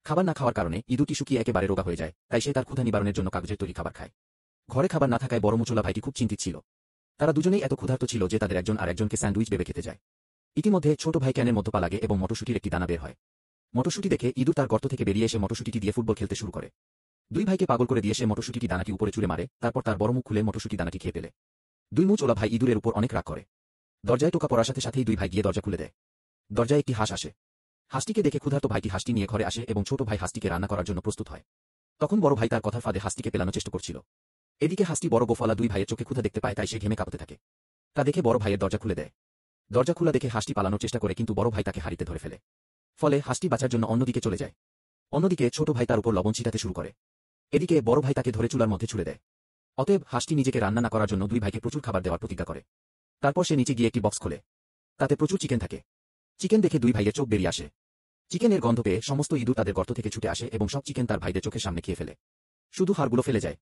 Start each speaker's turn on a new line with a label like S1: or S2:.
S1: খাবার না খাওয়ার কারণে ইঁদুরটি শুকিয়ে একেবারে রোগা হয়ে যায়, তাই সে তার ক্ষুধা নিবারণের জন্য কাগজের তৈরি খাবার খায়। ঘরে খাবার না থাকায় বড় মুচোলা ভাইটি খুব চিন্তিত ছিল। তারা দুজনেই এত ক্ষুধার্ত ছিল যে তাদের একজন আরেকজনকে স্যান্ডউইচ ভেবে খেতে যায়। ইতিমধ্যে ছোট ভাই ক্যানের মধ্যে পা লাগে এবং মটরশুটির একটি দানা বের হয়। মটরশুটি দেখে ইঁদুর তার গর্ত থেকে বেরিয়ে এসে মটরশুটিটি দিয়ে ফুটবল খেলতে শুরু করে। দুই ভাইকে পাগল করে দিয়ে সে মটরশুটিটি দানাটি উপরে ছুঁড়ে মারে, তারপর তার বড় মুখ খুলে মটরশুটি দানাটি খেয়ে ফেলে। দুই মুচোলা ভাই ইঁদুরের উপর অনেক রাগ করে। দরজায় টোকা পড়ার সাথে সাথেই দুই ভাই গিয়ে দরজা খুলে দেয়। দরজায় একটি হাঁস আসে। হাঁসটিকে দেখে ক্ষুধার্ত ভাইটি হাঁসটি নিয়ে ঘরে আসে এবং ছোট ভাই হাঁসটিকে রান্না করার জন্য প্রস্তুত হয়। তখন বড় ভাই তার কথার ফাঁদে হাঁসটিকে পেলানোর চেষ্টা করছিল। এদিকে হাঁসটি বড় গোফলা দুই ভাইয়ের চোখে ক্ষুধা দেখতে পায়, তাই সে ঘেমে কাঁপতে থাকে। তা দেখে বড় ভাইয়ের দরজা খুলে দেয়। দরজা খোলা দেখে হাঁসটি পালানোর চেষ্টা করে, কিন্তু বড় ভাই তাকে হারিতে ধরে ফেলে। ফলে হাঁসটি বাঁচার জন্য অন্যদিকে চলে যায়। অন্যদিকে ছোট ভাই তার উপর লবণ ছিটাতে শুরু করে। এদিকে বড় ভাই তাকে ধরে চুলার মধ্যে ছুড়ে দেয়। অতএব হাঁসটি নিজেকে রান্না না করার জন্য দুই ভাইকে প্রচুর খাবার দেওয়ার প্রতিজ্ঞা করে। তারপর সে নিচে গিয়ে একটি বক্স খোলে। তাতে প্রচুর চিকেন থাকে। চিকেন দেখে দুই ভাইয়ের চোখ বেরিয়ে আসে। চিকেনের গন্ধ পেয়ে সমস্ত ইঁদুর তাদের গর্ত থেকে ছুটে আসে এবং সব চিকেন তার ভাইদের চোখের সামনে খেয়ে ফেলে। শুধু হাড়গুলো ফেলে যায়।